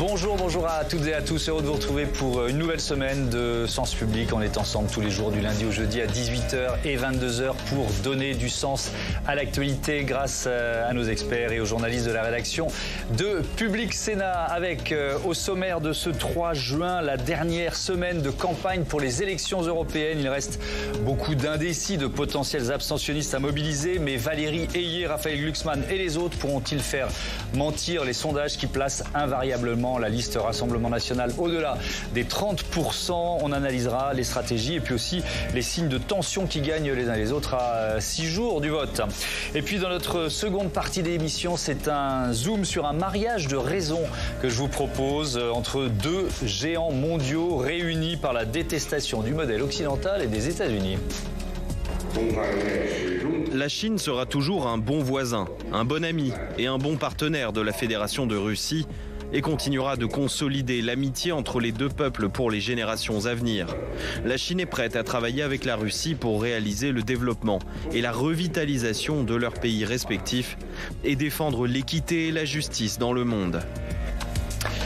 Bonjour à toutes et à tous, heureux de vous retrouver pour une nouvelle semaine de Sens Public. On est ensemble tous les jours du lundi au jeudi à 18h et 22h pour donner du sens à l'actualité grâce à nos experts et aux journalistes de la rédaction de Public Sénat avec au sommaire de ce 3 juin la dernière semaine de campagne pour les élections européennes. Il reste beaucoup d'indécis, de potentiels abstentionnistes à mobiliser, mais Valérie Ayé, Raphaël Glucksmann et les autres pourront-ils faire mentir les sondages qui placent invariablement la liste Rassemblement National au-delà des 30%. On analysera les stratégies et puis aussi les signes de tension qui gagnent les uns les autres à 6 jours du vote. Et puis dans notre seconde partie d'émission, c'est un zoom sur un mariage de raison que je vous propose entre deux géants mondiaux réunis par la détestation du modèle occidental et des États-Unis. La Chine sera toujours un bon voisin, un bon ami et un bon partenaire de la Fédération de Russie et continuera de consolider l'amitié entre les deux peuples pour les générations à venir. La Chine est prête à travailler avec la Russie pour réaliser le développement et la revitalisation de leurs pays respectifs et défendre l'équité et la justice dans le monde.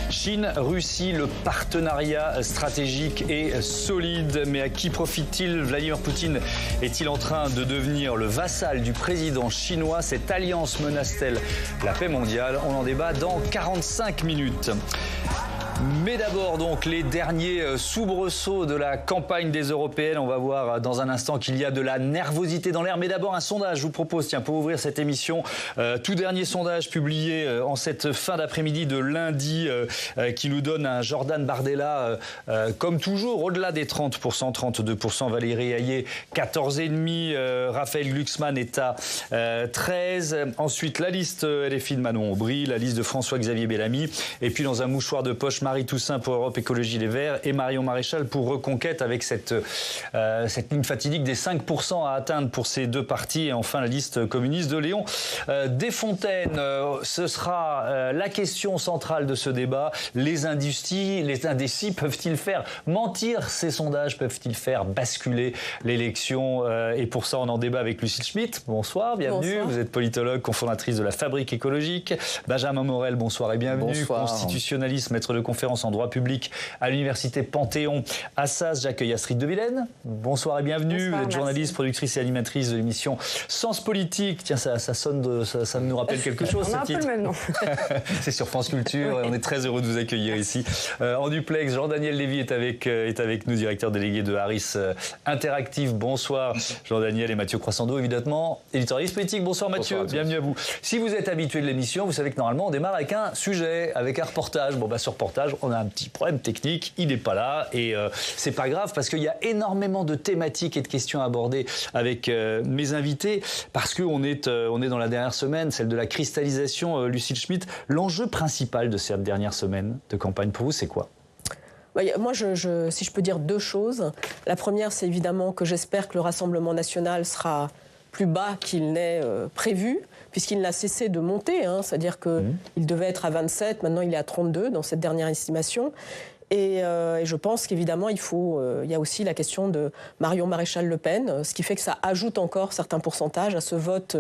Chine-Russie, le partenariat stratégique est solide. Mais à qui profite-t-il? Vladimir Poutine est-il en train de devenir le vassal du président chinois? Cette alliance menace-t-elle la paix mondiale? On en débat dans 45 minutes. Mais d'abord donc les derniers soubresauts de la campagne des Européennes. On va voir dans un instant qu'il y a de la nervosité dans l'air. Mais d'abord un sondage, je vous propose, tiens, pour ouvrir cette émission, tout dernier sondage publié en cette fin d'après-midi de lundi qui nous donne un Jordan Bardella comme toujours au-delà des 30%, 32%. Valérie Ayé 14,5%, Raphaël Glucksmann est à 13%. Ensuite la liste LFI de Manon Aubry, la liste de François-Xavier Bellamy et puis dans un mouchoir de poche Marie Toussaint pour Europe Écologie Les Verts et Marion Maréchal pour Reconquête avec cette ligne fatidique des 5% à atteindre pour ces deux partis. Et enfin la liste communiste de Léon Desfontaines. Ce sera la question centrale de ce débat. Les indécis peuvent-ils faire mentir ces sondages? Peuvent-ils faire basculer l'élection? Et pour ça on en débat avec Lucille Schmitt. Bonsoir, bienvenue. Bonsoir. Vous êtes politologue, cofondatrice de la Fabrique écologique. Benjamin Morel, bonsoir et bienvenue. Bonsoir. Constitutionnaliste, maître de conférence en droit public à l'université Panthéon-Assas. J'accueille Astrid de Villene. Bonsoir et bienvenue. Bonsoir, vous êtes journaliste, productrice et animatrice de l'émission Sens Politique. Tiens, ça sonne, ça nous rappelle quelque chose. On a un peu le même nom. C'est sur France Culture. Et on est très heureux de vous accueillir ici. En duplex, Jean-Daniel Lévy est avec nous, directeur délégué de Harris Interactive. Bonsoir Jean-Daniel et Mathieu Croissando, évidemment, éditorialiste politique. Bonsoir Mathieu, bienvenue à vous. Si vous êtes habitué de l'émission, vous savez que normalement on démarre avec un sujet, avec un reportage. Bon, ce reportage, on a un petit problème technique, il n'est pas là et c'est pas grave parce qu'il y a énormément de thématiques et de questions à aborder avec mes invités parce qu'on est dans la dernière semaine, celle de la cristallisation. Lucille Schmitt, l'enjeu principal de cette dernière semaine de campagne pour vous, c'est quoi? Moi, si je peux dire deux choses. La première, c'est évidemment que j'espère que le Rassemblement national sera plus bas qu'il n'est prévu, puisqu'il n'a cessé de monter, c'est-à-dire qu'il devait être à 27, maintenant il est à 32 dans cette dernière estimation. Et je pense qu'évidemment, il y a aussi la question de Marion Maréchal-Le Pen, ce qui fait que ça ajoute encore certains pourcentages à ce vote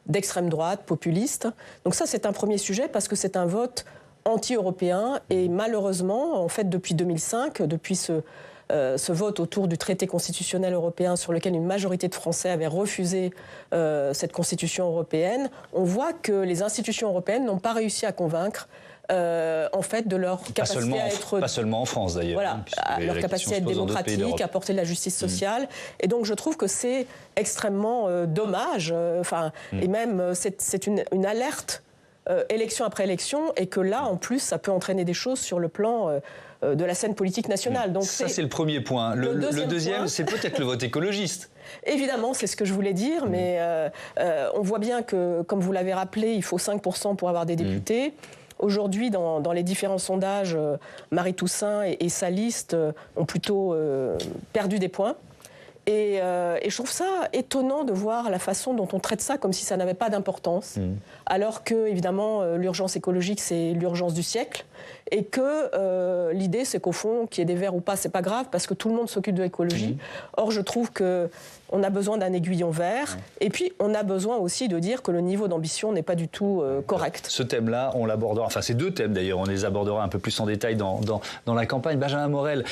d'extrême droite, populiste. Donc ça, c'est un premier sujet, parce que c'est un vote anti-européen, et malheureusement, en fait, depuis 2005, depuis ce vote autour du traité constitutionnel européen sur lequel une majorité de Français avaient refusé cette constitution européenne, on voit que les institutions européennes n'ont pas réussi à convaincre en fait de leur capacité à être... Pas seulement en France d'ailleurs. Voilà, leur capacité à être démocratique, à apporter de la justice sociale. Et donc je trouve que c'est extrêmement dommage, et même c'est une alerte élection après élection, et que là, en plus, ça peut entraîner des choses sur le plan de la scène politique nationale. Donc ça, c'est le premier point. Le deuxième, c'est peut-être le vote écologiste. Évidemment, c'est ce que je voulais dire, mais on voit bien que, comme vous l'avez rappelé, il faut 5% pour avoir des députés. Aujourd'hui, dans les différents sondages, Marie Toussaint et sa liste ont plutôt perdu des points. Et je trouve ça étonnant de voir la façon dont on traite ça comme si ça n'avait pas d'importance, alors que, évidemment, l'urgence écologique, c'est l'urgence du siècle, et que l'idée c'est qu'au fond, qu'il y ait des verts ou pas, c'est pas grave parce que tout le monde s'occupe de l'écologie. Or, je trouve qu'on a besoin d'un aiguillon vert et puis on a besoin aussi de dire que le niveau d'ambition n'est pas du tout correct. Ce thème-là, on l'abordera, enfin ces deux thèmes d'ailleurs, on les abordera un peu plus en détail dans la campagne. Benjamin Morel,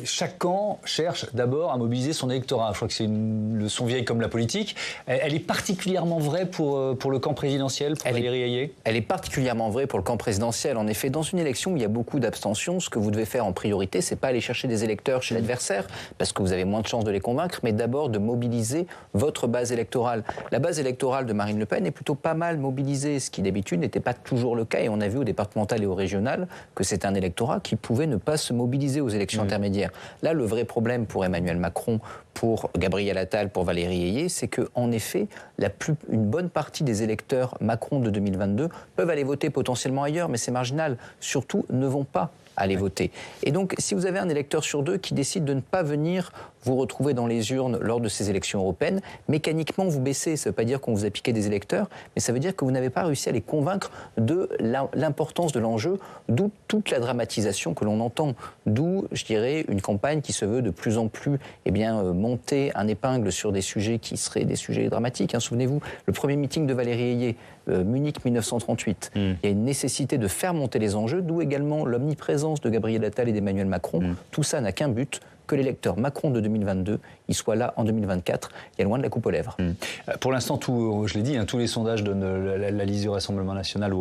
chaque camp cherche d'abord à mobiliser son électorat. Je crois que c'est une leçon vieille comme la politique. Elle est particulièrement vraie pour le camp présidentiel, pour Valérie Ayé ? Elle est particulièrement vraie pour le camp présidentiel. En effet, dans une élection où il y a beaucoup d'abstention, ce que vous devez faire en priorité, c'est pas aller chercher des électeurs chez l'adversaire, parce que vous avez moins de chances de les convaincre, mais d'abord de mobiliser votre base électorale. La base électorale de Marine Le Pen est plutôt pas mal mobilisée, ce qui d'habitude n'était pas toujours le cas, et on a vu au départemental et au régional que c'est un électorat qui pouvait ne pas se mobiliser aux élections intermédiaires. Là, le vrai problème pour Emmanuel Macron, pour Gabriel Attal, pour Valérie Ayé, c'est qu'en effet, une bonne partie des électeurs Macron de 2022 peuvent aller voter potentiellement ailleurs, mais c'est marginal. Surtout, ne vont pas aller voter. Et donc, si vous avez un électeur sur deux qui décide de ne pas venir vous retrouver dans les urnes lors de ces élections européennes, mécaniquement, vous baissez. Ça ne veut pas dire qu'on vous a piqué des électeurs, mais ça veut dire que vous n'avez pas réussi à les convaincre de l'importance de l'enjeu, d'où toute la dramatisation que l'on entend. D'où, je dirais, une campagne qui se veut de plus en plus monter un épingle sur des sujets qui seraient des sujets dramatiques. Souvenez-vous, le premier meeting de Valérie Ayé, Munich 1938. Il y a une nécessité de faire monter les enjeux, d'où également l'omniprésence de Gabriel Attal et d'Emmanuel Macron. Tout ça n'a qu'un but, que l'électeur Macron de 2022, il soit là en 2024. Il y a loin de la coupe aux lèvres. Pour l'instant, je l'ai dit, tous les sondages donnent la liste du Rassemblement national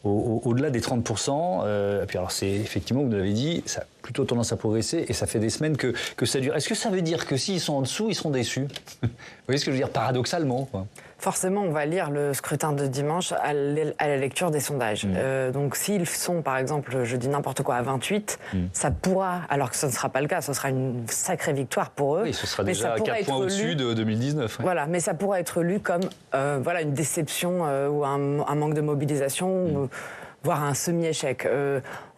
au-delà des 30%. Et puis alors, c'est effectivement, vous l'avez dit, ça a plutôt tendance à progresser et ça fait des semaines que ça dure. Est-ce que ça veut dire que s'ils sont en dessous, ils seront déçus ? Vous voyez ce que je veux dire, paradoxalement, quoi. Forcément, on va lire le scrutin de dimanche à la lecture des sondages. Donc s'ils sont, par exemple, je dis n'importe quoi, à 28, ça pourra, alors que ce ne sera pas le cas, ce sera une sacrée victoire pour eux. Oui, ce sera déjà à 4 points au-dessus de 2019. Ouais. Voilà, mais ça pourrait être lu comme une déception ou un manque de mobilisation, voire un semi-échec.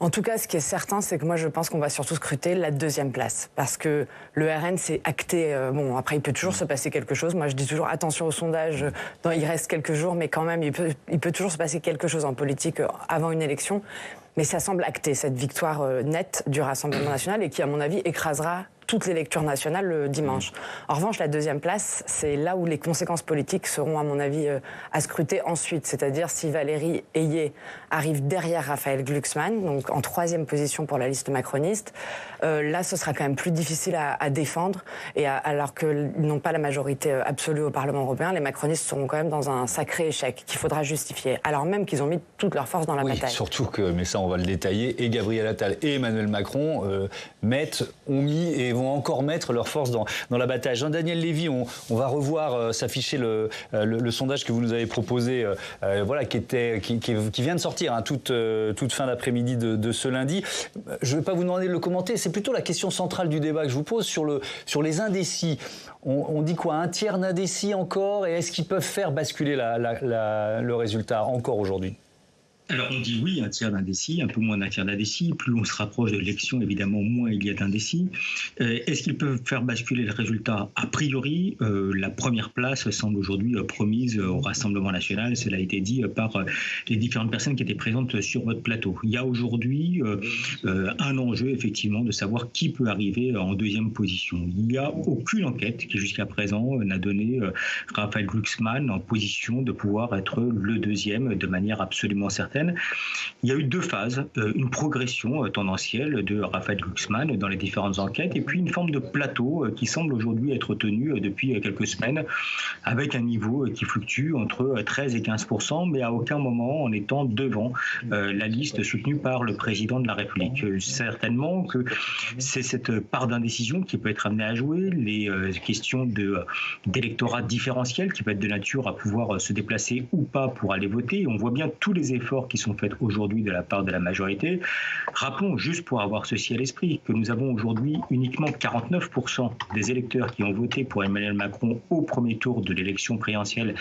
En tout cas, ce qui est certain, c'est que moi, je pense qu'on va surtout scruter la deuxième place. Parce que le RN, c'est acté. Après, il peut toujours se passer quelque chose. Moi, je dis toujours, attention au sondage, il reste quelques jours, mais quand même, il peut toujours se passer quelque chose en politique avant une élection. Mais ça semble acté, cette victoire nette du Rassemblement national, et qui, à mon avis, écrasera toutes les lectures nationales le dimanche. En revanche, la deuxième place, c'est là où les conséquences politiques seront, à mon avis, à scruter ensuite. C'est-à-dire si Valérie Ayé arrive derrière Raphaël Glucksmann, donc en troisième position pour la liste macroniste, là, ce sera quand même plus difficile à défendre. Et alors qu'ils n'ont pas la majorité absolue au Parlement européen, les macronistes seront quand même dans un sacré échec qu'il faudra justifier, alors même qu'ils ont mis toutes leurs forces dans la bataille. Surtout que, mais ça on va le détailler, et Gabriel Attal et Emmanuel Macron ont mis et vont encore mettre leurs forces dans la bataille. Jean-Daniel Lévy, on va revoir s'afficher le sondage que vous nous avez proposé, qui vient de sortir, toute fin d'après-midi de ce lundi. Je ne vais pas vous demander de le commenter, c'est plutôt la question centrale du débat que je vous pose sur les indécis. On dit quoi, un tiers d'indécis encore, et est-ce qu'ils peuvent faire basculer le résultat encore aujourd'hui ? Alors on dit oui, un tiers d'indécis, un peu moins d'un tiers d'indécis. Plus on se rapproche de l'élection, évidemment, moins il y a d'indécis. Est-ce qu'ils peuvent faire basculer le résultat ? A priori, la première place semble aujourd'hui promise au Rassemblement national. Cela a été dit par les différentes personnes qui étaient présentes sur votre plateau. Il y a aujourd'hui un enjeu, effectivement, de savoir qui peut arriver en deuxième position. Il n'y a aucune enquête qui, jusqu'à présent, n'a donné Raphaël Glucksmann en position de pouvoir être le deuxième de manière absolument certaine. Il y a eu deux phases, une progression tendancielle de Raphaël Glucksmann dans les différentes enquêtes, et puis une forme de plateau qui semble aujourd'hui être tenu depuis quelques semaines, avec un niveau qui fluctue entre 13 et 15%, mais à aucun moment en étant devant la liste soutenue par le président de la République. Certainement que c'est cette part d'indécision qui peut être amenée à jouer, les questions d'électorat différentiel qui peut être de nature à pouvoir se déplacer ou pas pour aller voter. Et on voit bien tous les efforts qui sont faits aujourd'hui de la part de la majorité. Rappelons, juste pour avoir ceci à l'esprit, que nous avons aujourd'hui uniquement 49% des électeurs qui ont voté pour Emmanuel Macron au premier tour de l'élection présidentielle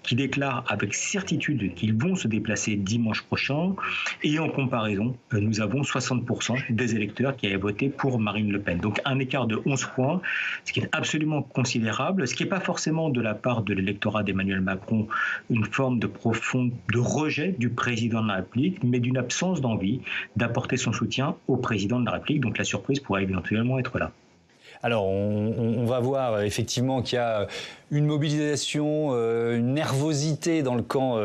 qui déclarent avec certitude qu'ils vont se déplacer dimanche prochain. Et en comparaison, nous avons 60% des électeurs qui avaient voté pour Marine Le Pen. Donc un écart de 11 points, ce qui est absolument considérable, ce qui n'est pas forcément de la part de l'électorat d'Emmanuel Macron une forme de profond rejet du président président de la République, mais d'une absence d'envie d'apporter son soutien au président de la République. Donc la surprise pourrait éventuellement être là. Alors, on va voir effectivement qu'il y a une mobilisation, une nervosité dans le camp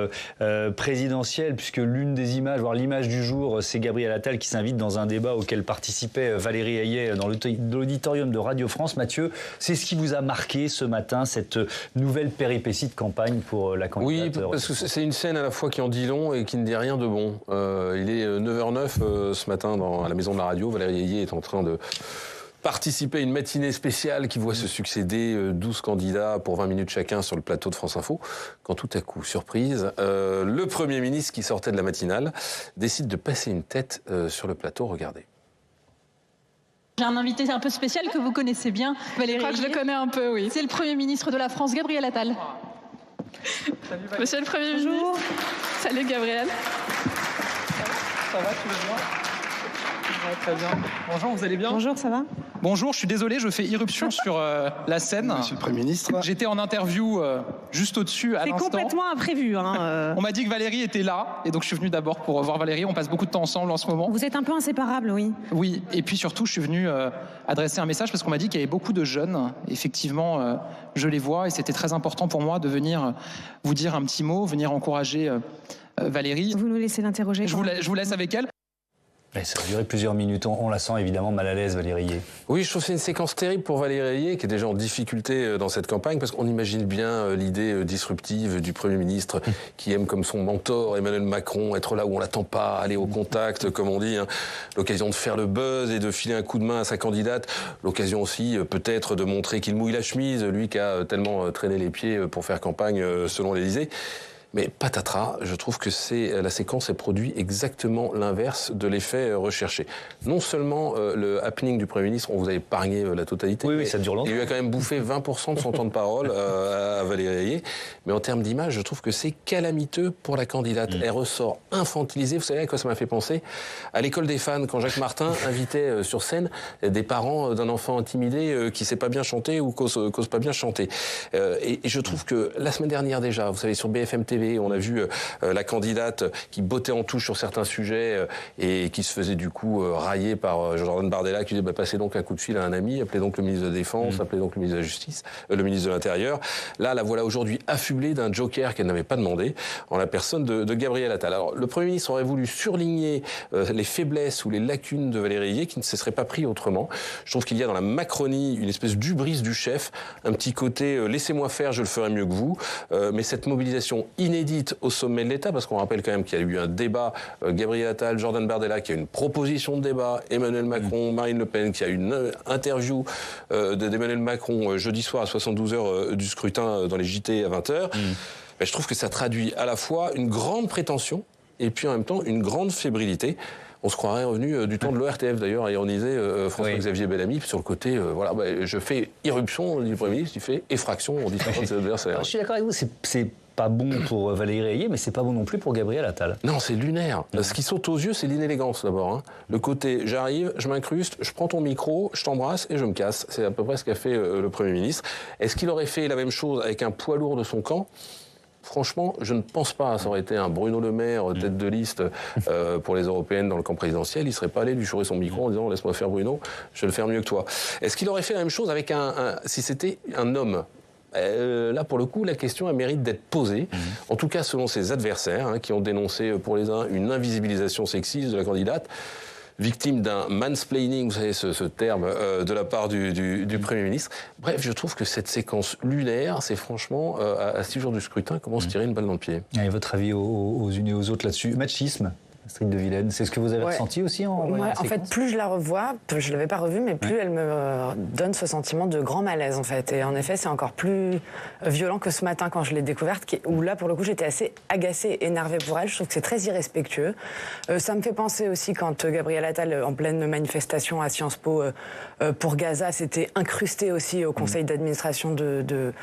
présidentiel, puisque l'une des images, voire l'image du jour, c'est Gabriel Attal qui s'invite dans un débat auquel participait Valérie Hayet dans l'auditorium de Radio France. Mathieu, c'est ce qui vous a marqué ce matin, cette nouvelle péripétie de campagne pour la candidate? Oui, parce que c'est une scène à la fois qui en dit long et qui ne dit rien de bon. Il est 9h09 ce matin à la maison de la radio. Valérie Hayet est en train de participer à une matinée spéciale qui voit se succéder 12 candidats pour 20 minutes chacun sur le plateau de France Info, quand tout à coup, surprise, le Premier ministre qui sortait de la matinale décide de passer une tête sur le plateau. Regardez. J'ai un invité un peu spécial que vous connaissez bien, Valérie. Je crois que je le connais un peu, oui. C'est le Premier ministre de la France, Gabriel Attal. Salut, Monsieur le Premier ministre. Salut Gabriel. Ça va, tu vas bien? Ouais, très bien. Bonjour, vous allez bien? Bonjour, ça va? Bonjour, je suis désolé, je fais irruption sur la scène. Monsieur le Premier ministre. J'étais en interview juste au-dessus à l'instant. C'est complètement imprévu. On m'a dit que Valérie était là, et donc je suis venu d'abord pour voir Valérie. On passe beaucoup de temps ensemble en ce moment. Vous êtes un peu inséparables, oui. Oui, et puis surtout, je suis venu adresser un message parce qu'on m'a dit qu'il y avait beaucoup de jeunes. Effectivement, je les vois, et c'était très important pour moi de venir vous dire un petit mot, venir encourager Valérie. Vous nous laissez l'interroger. Je vous laisse avec elle. Ça a duré plusieurs minutes. On la sent évidemment mal à l'aise, Valérie Hayet. Oui, je trouve que c'est une séquence terrible pour Valérie Hayet, qui est déjà en difficulté dans cette campagne, parce qu'on imagine bien l'idée disruptive du Premier ministre qui aime comme son mentor Emmanuel Macron être là où on l'attend pas, aller au contact, comme on dit, hein. L'occasion de faire le buzz et de filer un coup de main à sa candidate. L'occasion aussi peut-être de montrer qu'il mouille la chemise, lui qui a tellement traîné les pieds pour faire campagne selon l'Élysée. Mais patatras, je trouve que la séquence produit exactement l'inverse de l'effet recherché. Non seulement le happening du Premier ministre, on vous a épargné la totalité. Oui, ça dure longtemps. Il lui a quand même bouffé 20% de son temps de parole à Valérie Hayet. Mais en termes d'image, je trouve que c'est calamiteux pour la candidate. Elle ressort infantilisée. Vous savez à quoi ça m'a fait penser? À l'école des fans, quand Jacques Martin invitait sur scène des parents d'un enfant intimidé qui sait pas bien chanter ou cause pas bien chanter. Et je trouve que la semaine dernière déjà, vous savez, sur BFM TV, on a vu la candidate qui bottait en touche sur certains sujets et qui se faisait du coup railler par Jordan Bardella qui disait passez donc un coup de fil à un ami, appelez donc le ministre de la Défense, appelez donc le ministre de la Justice, le ministre de l'Intérieur. Là, la voilà aujourd'hui affublée d'un joker qu'elle n'avait pas demandé, en la personne de Gabriel Attal. Alors, le Premier ministre aurait voulu surligner les faiblesses ou les lacunes de Valérie Hayet qui ne se seraient pas pris autrement. Je trouve qu'il y a dans la Macronie une espèce d'hubris du chef, un petit côté laissez-moi faire, je le ferai mieux que vous, mais cette mobilisation inédite au sommet de l'État, parce qu'on rappelle quand même qu'il y a eu un débat, Gabriel Attal, Jordan Bardella, qui a eu une proposition de débat, Emmanuel Macron, Marine Le Pen, qui a eu une interview d'Emmanuel Macron jeudi soir à 72 heures du scrutin dans les JT à 20h. Je trouve que ça traduit à la fois une grande prétention et puis en même temps une grande fébrilité. On se croirait revenu du temps de l'ORTF d'ailleurs, à ironiser François-Xavier Bellamy sur le côté, je fais irruption, on dit le Premier ministre, il fait effraction, on dit ça de ses adversaires. Je suis d'accord avec vous, c'est pas bon pour Valérie Hayet, mais c'est pas bon non plus pour Gabriel Attal. Non, c'est lunaire. Ce qui saute aux yeux, c'est l'inélégance d'abord. Hein. Le côté, j'arrive, je m'incruste, je prends ton micro, je t'embrasse et je me casse. C'est à peu près ce qu'a fait le Premier ministre. Est-ce qu'il aurait fait la même chose avec un poids lourd de son camp ? Franchement, je ne pense pas. Ça aurait été un Bruno Le Maire, tête de liste pour les européennes dans le camp présidentiel. Il ne serait pas allé lui chourer son micro en disant « Laisse-moi faire Bruno, je vais le faire mieux que toi ». Est-ce qu'il aurait fait la même chose avec si c'était un homme ? Là, pour le coup, la question a mérite d'être posée. En tout cas, selon ses adversaires, qui ont dénoncé pour les uns une invisibilisation sexiste de la candidate, victime d'un mansplaining, vous savez ce terme, de la part du Premier ministre. Bref, je trouve que cette séquence lunaire, c'est franchement, à 6 jours du scrutin, comment se tirer une balle dans le pied. Et votre avis aux unes et aux autres là-dessus? Machisme, Astrid de Vilaine, c'est ce que vous avez ressenti aussi en fait, plus je la revois, je ne l'avais pas revue, mais plus elle me donne ce sentiment de grand malaise, en fait. Et en effet, c'est encore plus violent que ce matin, quand je l'ai découverte, où là, pour le coup, j'étais assez agacée, énervée pour elle. Je trouve que c'est très irrespectueux. Ça me fait penser aussi quand Gabriel Attal, en pleine manifestation à Sciences Po pour Gaza, s'était incrusté aussi au conseil d'administration de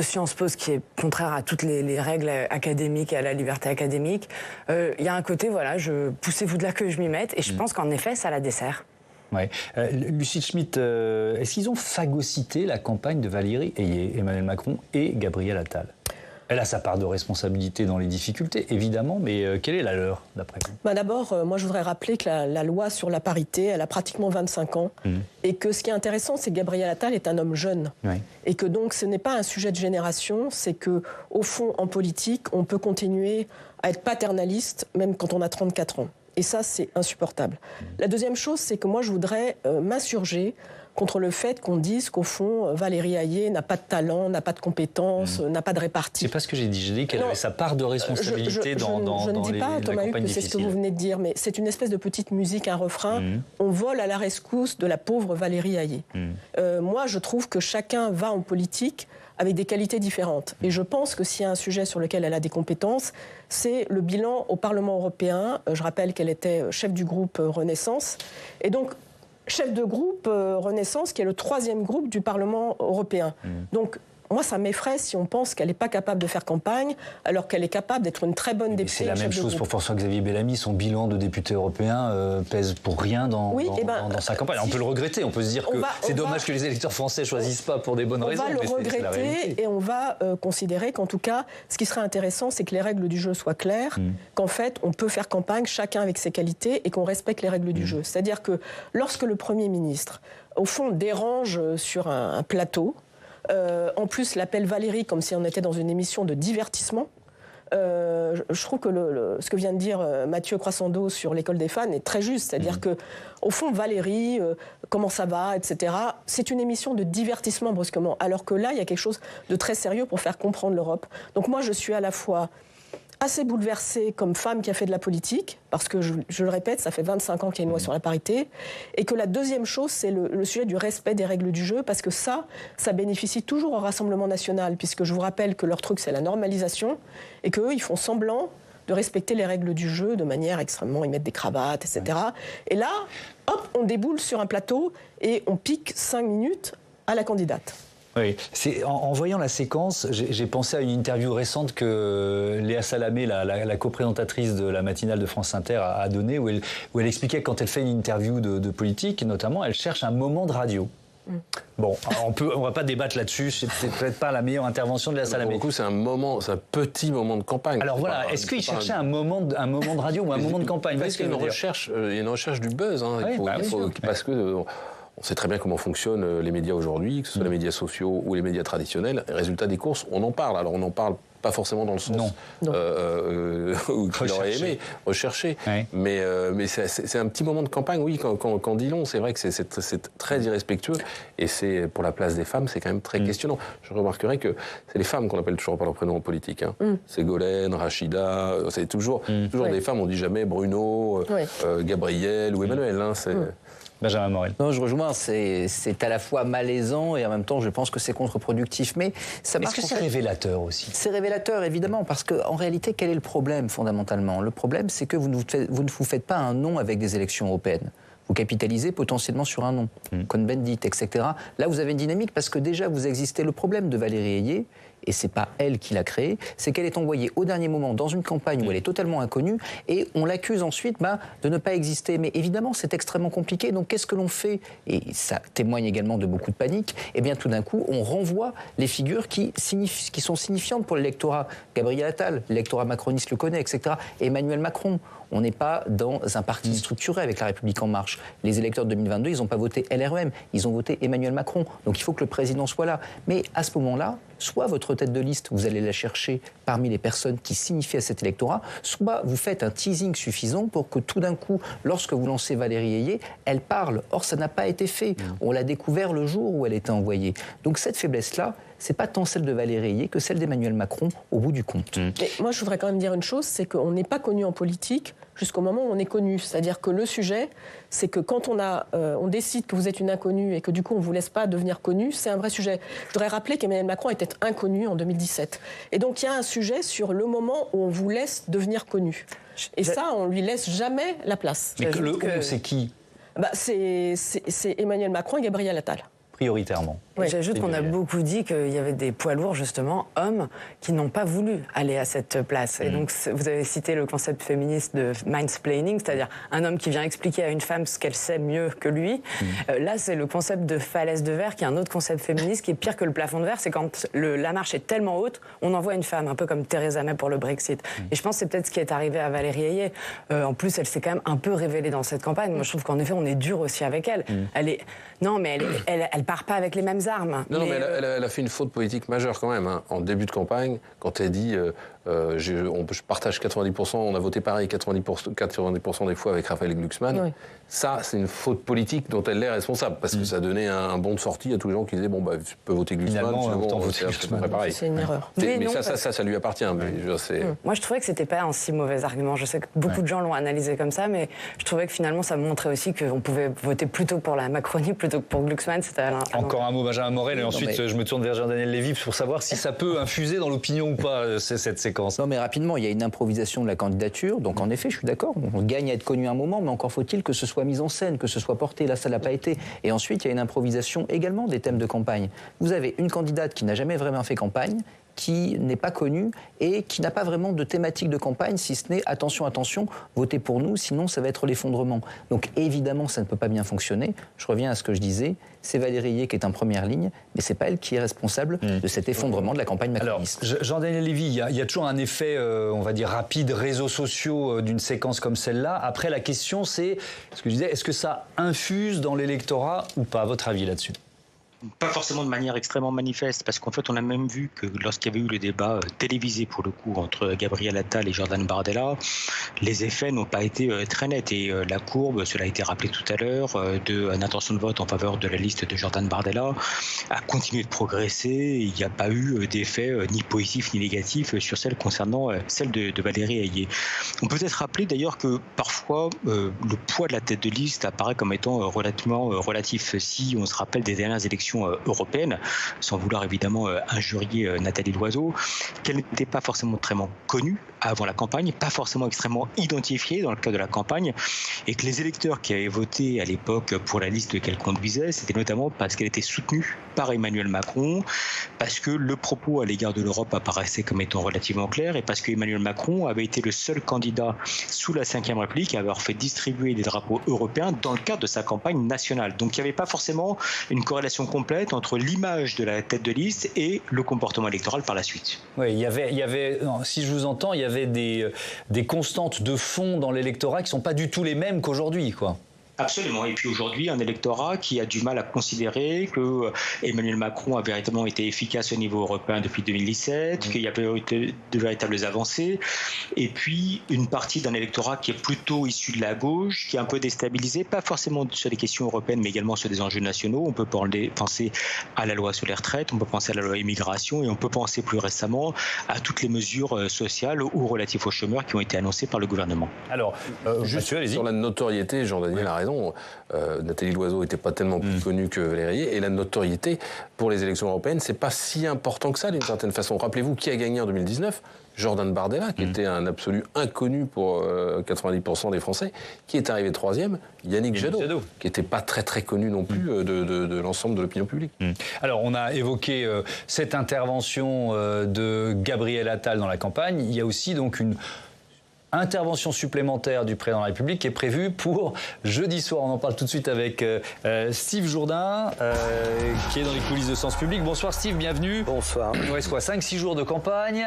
Sciences Po, ce qui est contraire à toutes les règles académiques et à la liberté académique. Il y a un côté, poussez-vous de là que je m'y mette, et je pense qu'en effet, ça la dessert. Ouais. Lucie Schmitt, est-ce qu'ils ont phagocyté la campagne de Valérie Hayet, Emmanuel Macron et Gabriel Attal? Elle a sa part de responsabilité dans les difficultés, évidemment, mais quelle est la leur, d'après vous? D'abord, moi je voudrais rappeler que la loi sur la parité, elle a pratiquement 25 ans, et que ce qui est intéressant, c'est que Gabriel Attal est un homme jeune, et que donc ce n'est pas un sujet de génération, c'est que au fond, en politique, on peut continuer à être paternaliste, même quand on a 34 ans. Et ça, c'est insupportable. La deuxième chose, c'est que moi je voudrais m'insurger contre le fait qu'on dise qu'au fond, Valérie Hayé n'a pas de talent, n'a pas de compétences, n'a pas de répartie. C'est pas ce que j'ai dit. J'ai dit qu'elle avait sa part de responsabilité je ne dis pas, Thomas Huck, que c'est ce que vous venez de dire, mais c'est une espèce de petite musique, un refrain. On vole à la rescousse de la pauvre Valérie Hayé. Moi, je trouve que chacun va en politique avec des qualités différentes. Et je pense que s'il y a un sujet sur lequel elle a des compétences, c'est le bilan au Parlement européen. Je rappelle qu'elle était chef du groupe Renaissance. Et donc, chef de groupe Renaissance, qui est le 3e groupe du Parlement européen. Donc, moi, ça m'effraie si on pense qu'elle n'est pas capable de faire campagne, alors qu'elle est capable d'être une très bonne députée. C'est la même chose pour François-Xavier Bellamy. Son bilan de député européen pèse pour rien dans sa campagne. On peut le regretter. On peut se dire que c'est dommage que les électeurs français ne choisissent pas pour des bonnes raisons. On va le regretter et on va considérer qu'en tout cas, ce qui serait intéressant, c'est que les règles du jeu soient claires, qu'en fait, on peut faire campagne chacun avec ses qualités et qu'on respecte les règles du jeu. C'est-à-dire que lorsque le Premier ministre, au fond, dérange sur un plateau, en plus l'appelle Valérie comme si on était dans une émission de divertissement. Je trouve que ce que vient de dire Mathieu Croissando sur l'école des fans est très juste. C'est-à-dire que, au fond, Valérie, comment ça va, etc., c'est une émission de divertissement brusquement. Alors que là, il y a quelque chose de très sérieux pour faire comprendre l'Europe. Donc moi, je suis à la fois assez bouleversée comme femme qui a fait de la politique, parce que, je le répète, ça fait 25 ans qu'il y a une loi sur la parité, et que la deuxième chose, c'est le sujet du respect des règles du jeu, parce que ça bénéficie toujours au Rassemblement national, puisque je vous rappelle que leur truc, c'est la normalisation, et qu'eux, ils font semblant de respecter les règles du jeu de manière extrêmement... Ils mettent des cravates, etc. Et là, hop, on déboule sur un plateau, et on pique 5 minutes à la candidate. Oui, en voyant la séquence, j'ai pensé à une interview récente que Léa Salamé, la coprésentatrice de la matinale de France Inter, a donnée, où elle expliquait que quand elle fait une interview de politique, notamment, elle cherche un moment de radio. Bon, on va pas débattre là-dessus, c'est peut-être pas la meilleure intervention de Léa Salamé. Pour le coup, c'est un petit moment de campagne. Alors voilà, est-ce qu'il cherchait un moment de radio ou un moment de campagne? Parce qu'il y a une recherche du buzz, parce que... On sait très bien comment fonctionnent les médias aujourd'hui, que ce soit les médias sociaux ou les médias traditionnels. Résultat des courses, on en parle. Alors on n'en parle pas forcément dans le sens qu'il aurait aimé rechercher. Oui. Mais c'est un petit moment de campagne, oui, quand dit long. C'est vrai que c'est très irrespectueux. Et pour la place des femmes, c'est quand même très questionnant. Je remarquerai que c'est les femmes qu'on appelle toujours par leur prénom en politique. Ségolène, Rachida, c'est toujours des femmes. On ne dit jamais Bruno, Gabriel ou Emmanuel. Benjamin Morel. Non, je rejoins. C'est à la fois malaisant et en même temps, je pense que c'est contre-productif. Mais ça marche. Est-ce que c'est révélateur aussi? C'est révélateur, évidemment, parce qu'en réalité, quel est le problème fondamentalement? Le problème, c'est que vous ne vous faites pas un nom avec des élections européennes. Vous capitalisez potentiellement sur un nom, Cohn-Bendit, etc. Là, vous avez une dynamique parce que déjà, vous existez le problème de Valérie Hayé, et c'est pas elle qui l'a créé, c'est qu'elle est envoyée au dernier moment dans une campagne où elle est totalement inconnue, et on l'accuse ensuite de ne pas exister. Mais évidemment, c'est extrêmement compliqué. Donc, qu'est-ce que l'on fait? Et ça témoigne également de beaucoup de panique. Et bien, tout d'un coup, on renvoie les figures qui sont signifiantes pour l'électorat. Gabriel Attal, l'électorat macroniste le connaît, etc. Emmanuel Macron. On n'est pas dans un parti structuré avec La République En Marche. Les électeurs de 2022, ils n'ont pas voté LREM, ils ont voté Emmanuel Macron. Donc il faut que le président soit là. Mais à ce moment-là, soit votre tête de liste, vous allez la chercher parmi les personnes qui signifient à cet électorat, soit vous faites un teasing suffisant pour que tout d'un coup, lorsque vous lancez Valérie Hayé, elle parle. Or, ça n'a pas été fait. On l'a découvert le jour où elle était envoyée. Donc cette faiblesse-là, c'est pas tant celle de Valérie Hayé que celle d'Emmanuel Macron au bout du compte. Mais moi, je voudrais quand même dire une chose, c'est qu'on n'est pas connu en politique jusqu'au moment où on est connu. C'est-à-dire que le sujet, c'est que quand on décide que vous êtes une inconnue et que du coup, on ne vous laisse pas devenir connu, c'est un vrai sujet. Je voudrais rappeler qu'Emmanuel Macron était inconnu en 2017. Et donc, il y a un sujet sur le moment où on vous laisse devenir connu. Et ça, on ne lui laisse jamais la place. Mais c'est qui? C'est Emmanuel Macron et Gabriel Attal. prioritairement. Oui, j'ajoute qu'on a beaucoup dit qu'il y avait des poids lourds, justement, hommes, qui n'ont pas voulu aller à cette place. Et donc, vous avez cité le concept féministe de mansplaining, c'est-à-dire un homme qui vient expliquer à une femme ce qu'elle sait mieux que lui. Là, c'est le concept de falaise de verre, qui est un autre concept féministe qui est pire que le plafond de verre. C'est quand la marche est tellement haute, on envoie une femme, un peu comme Theresa May pour le Brexit. Et je pense que c'est peut-être ce qui est arrivé à Valérie Ayé. En plus, elle s'est quand même un peu révélée dans cette campagne. Moi, je trouve qu'en effet, on est dur aussi avec elle. Non, mais elle part pas avec les mêmes armes. Non, mais elle a fait une faute politique majeure quand même, hein, en début de campagne, quand elle dit je partage 90%, on a voté pareil 90% des fois avec Raphaël Glucksmann. Oui. Ça, c'est une faute politique dont elle est responsable, parce que ça donnait un bon de sortie à tous les gens qui disaient bon, bah, je peux voter Glucksmann, c'est une erreur. Mais ça lui appartient. Mais moi, je trouvais que c'était pas un si mauvais argument. Je sais que beaucoup de gens l'ont analysé comme ça, mais je trouvais que finalement, ça montrait aussi qu'on pouvait voter plutôt pour la Macronie plutôt que pour Glucksmann. Encore un mot, Benjamin Morel, et ensuite je me tourne vers Jean-Daniel Lévy pour savoir si ça peut infuser dans l'opinion ou pas, cette séquence. Non, mais rapidement, il y a une improvisation de la candidature. Donc, en effet, je suis d'accord. On gagne à être connu un moment, mais encore faut-il que ce soit mis en scène, que ce soit porté. Là, ça ne l'a pas été. Et ensuite, il y a une improvisation également des thèmes de campagne. Vous avez une candidate qui n'a jamais vraiment fait campagne, qui n'est pas connue et qui n'a pas vraiment de thématique de campagne, si ce n'est attention, attention, votez pour nous, sinon ça va être l'effondrement. Donc évidemment, ça ne peut pas bien fonctionner. Je reviens à ce que je disais, c'est Valérie Ayé qui est en première ligne, mais c'est pas elle qui est responsable de cet effondrement de la campagne macroniste. Alors, Jean-Daniel Lévy, il y a toujours un effet, on va dire, rapide, réseaux sociaux d'une séquence comme celle-là. Après, la question, c'est, ce que je disais, est-ce que ça infuse dans l'électorat ou pas? Votre avis là-dessus? Pas forcément de manière extrêmement manifeste, parce qu'en fait, on a même vu que lorsqu'il y avait eu le débat télévisé, pour le coup, entre Gabriel Attal et Jordan Bardella, les effets n'ont pas été très nets. Et la courbe, cela a été rappelé tout à l'heure, d'une intention de vote en faveur de la liste de Jordan Bardella, a continué de progresser. Il n'y a pas eu d'effet ni positif ni négatif sur celle concernant celle de Valérie Ayé. On peut peut-être rappeler d'ailleurs que parfois, le poids de la tête de liste apparaît comme étant relativement relatif. Si on se rappelle des dernières élections européenne, sans vouloir évidemment injurier Nathalie Loiseau, qu'elle n'était pas forcément très connue avant la campagne, pas forcément extrêmement identifiée dans le cadre de la campagne, et que les électeurs qui avaient voté à l'époque pour la liste qu'elle conduisait, c'était notamment parce qu'elle était soutenue par Emmanuel Macron, parce que le propos à l'égard de l'Europe apparaissait comme étant relativement clair, et parce qu'Emmanuel Macron avait été le seul candidat sous la Ve République à avoir fait distribuer des drapeaux européens dans le cadre de sa campagne nationale. Donc il n'y avait pas forcément une corrélation complète entre l'image de la tête de liste et le comportement électoral par la suite. Oui, il y avait non, si je vous entends, il y avait des constantes de fond dans l'électorat qui ne sont pas du tout les mêmes qu'aujourd'hui, quoi. Absolument. Et puis aujourd'hui, un électorat qui a du mal à considérer que Emmanuel Macron a véritablement été efficace au niveau européen depuis 2017, qu'il y avait eu de véritables avancées. Et puis une partie d'un électorat qui est plutôt issu de la gauche, qui est un peu déstabilisé, pas forcément sur les questions européennes, mais également sur des enjeux nationaux. On peut penser à la loi sur les retraites, on peut penser à la loi immigration, et on peut penser plus récemment à toutes les mesures sociales ou relatives aux chômeurs qui ont été annoncées par le gouvernement. Alors, juste sur la notoriété, Jean-Daniel a raison. Nathalie Loiseau n'était pas tellement plus connue que Valérie Ayé, et la notoriété pour les élections européennes, c'est pas si important que ça d'une certaine façon. Rappelez-vous qui a gagné en 2019 ? Jordan Bardella, qui était un absolu inconnu pour 90% des Français, qui est arrivé troisième, Yannick Jadot, qui n'était pas très très connu non plus de l'ensemble de l'opinion publique. Alors on a évoqué cette intervention de Gabriel Attal dans la campagne. Il y a aussi donc une intervention supplémentaire du président de la République qui est prévue pour jeudi soir. On en parle tout de suite avec Steve Jourdain, qui est dans les coulisses de Sens Public. Bonsoir Steve, bienvenue. Bonsoir. Il nous reste 5-6 jours de campagne.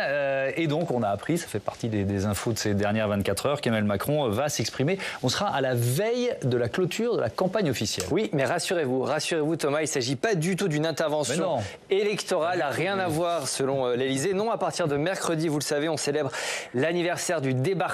Et donc on a appris, ça fait partie des infos de ces dernières 24 heures, qu'Emmanuel Macron va s'exprimer. On sera à la veille de la clôture de la campagne officielle. Oui, mais rassurez-vous Thomas, il ne s'agit pas du tout d'une intervention électorale, n'a rien à voir selon l'Élysée. Non, à partir de mercredi, vous le savez, on célèbre l'anniversaire du débarquement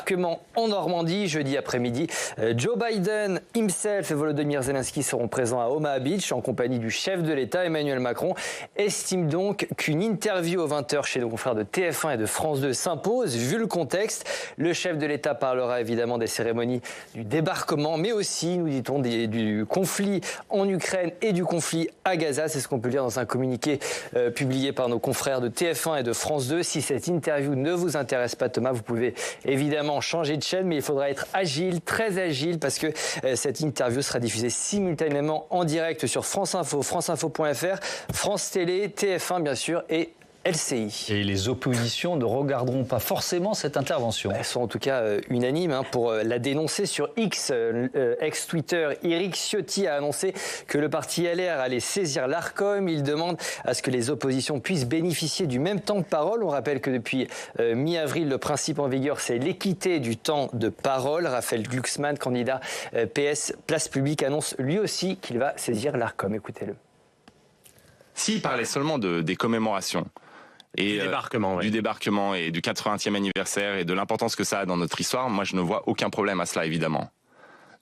en Normandie, jeudi après-midi. Joe Biden himself et Volodymyr Zelensky seront présents à Omaha Beach en compagnie du chef de l'État, Emmanuel Macron. Estime donc qu'une interview aux 20h chez nos confrères de TF1 et de France 2 s'impose, vu le contexte. Le chef de l'État parlera évidemment des cérémonies du débarquement, mais aussi, nous dit-on, du conflit en Ukraine et du conflit à Gaza. C'est ce qu'on peut lire dans un communiqué publié par nos confrères de TF1 et de France 2. Si cette interview ne vous intéresse pas, Thomas, vous pouvez évidemment évidemment changer de chaîne, mais il faudra être agile, très agile, parce que cette interview sera diffusée simultanément en direct sur France Info, franceinfo.fr, France Télé, TF1 bien sûr, et LCI. Et les oppositions ne regarderont pas forcément cette intervention. Elles sont en tout cas unanimes pour la dénoncer sur X, ex-Twitter. Éric Ciotti a annoncé que le parti LR allait saisir l'Arcom. Il demande à ce que les oppositions puissent bénéficier du même temps de parole. On rappelle que depuis mi-avril, le principe en vigueur, c'est l'équité du temps de parole. Raphaël Glucksmann, candidat PS Place Publique, annonce lui aussi qu'il va saisir l'Arcom. Écoutez-le. S'il parlait seulement des commémorations, et du débarquement et du 80e anniversaire et de l'importance que ça a dans notre histoire, moi je ne vois aucun problème à cela évidemment.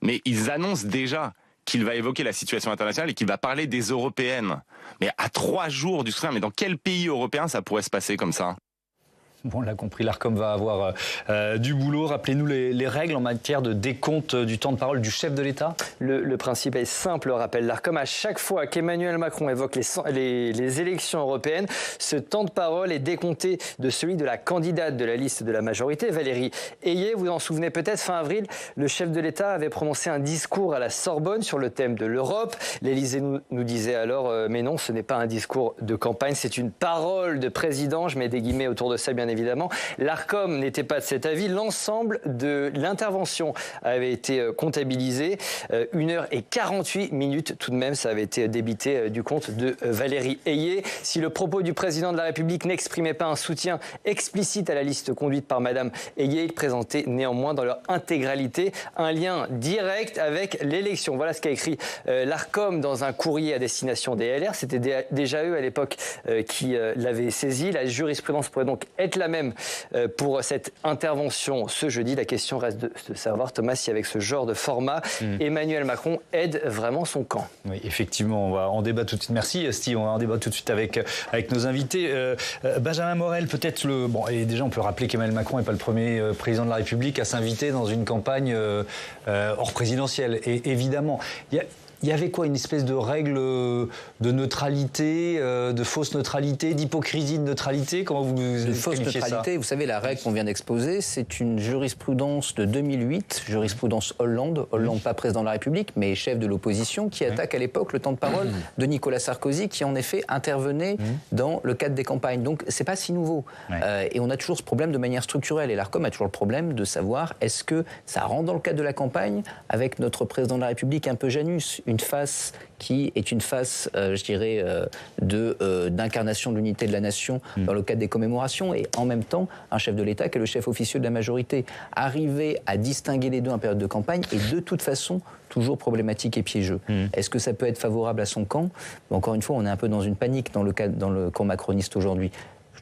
Mais ils annoncent déjà qu'il va évoquer la situation internationale et qu'il va parler des européennes. Mais à 3 jours du scrutin, mais dans quel pays européen ça pourrait se passer comme ça ? Bon, on l'a compris, l'Arcom va avoir du boulot. Rappelez-nous les règles en matière de décompte du temps de parole du chef de l'État. Le principe est simple, rappelle l'Arcom. À chaque fois qu'Emmanuel Macron évoque les élections européennes, ce temps de parole est décompté de celui de la candidate de la liste de la majorité, Valérie Ayé. Vous en souvenez peut-être, fin avril, le chef de l'État avait prononcé un discours à la Sorbonne sur le thème de l'Europe. L'Élysée nous disait alors, mais non, ce n'est pas un discours de campagne, c'est une parole de président. Je mets des guillemets autour de ça, bien évidemment. L'Arcom n'était pas de cet avis. L'ensemble de l'intervention avait été comptabilisé. 1h48 tout de même, ça avait été débité du compte de Valérie Ayé. Si le propos du président de la République n'exprimait pas un soutien explicite à la liste conduite par Madame Ayé, il présentait néanmoins dans leur intégralité un lien direct avec l'élection. Voilà ce qu'a écrit l'Arcom dans un courrier à destination des LR. C'était déjà eux à l'époque qui l'avaient saisi. La jurisprudence pourrait donc être la même pour cette intervention ce jeudi. La question reste de savoir, Thomas, si avec ce genre de format, Emmanuel Macron aide vraiment son camp. Oui, effectivement, on va en débattre tout de suite. Merci, Steve. On va en débattre tout de suite avec nos invités. Benjamin Morel, peut-être et déjà, on peut rappeler qu'Emmanuel Macron n'est pas le premier président de la République à s'inviter dans une campagne hors présidentielle. Et évidemment, il y avait quoi, une espèce de règle de neutralité, de fausse neutralité, d'hypocrisie de neutralité? Comment vous fausse neutralité, ça? vous savez, la règle qu'on vient d'exposer, c'est une jurisprudence de 2008, jurisprudence Hollande, pas président de la République, mais chef de l'opposition, qui attaque à l'époque le temps de parole de Nicolas Sarkozy, qui en effet intervenait dans le cadre des campagnes. Donc c'est pas si nouveau. Et on a toujours ce problème de manière structurelle. Et l'Arcom a toujours le problème de savoir, est-ce que ça rentre dans le cadre de la campagne, avec notre président de la République un peu Janus, une face qui est une face, je dirais, d'incarnation de l'unité de la nation dans le cadre des commémorations, et en même temps un chef de l'État qui est le chef officieux de la majorité. Arriver à distinguer les deux en période de campagne est de toute façon toujours problématique et piégeux. Est-ce que ça peut être favorable à son camp? Encore une fois, on est un peu dans une panique dans le camp macroniste aujourd'hui.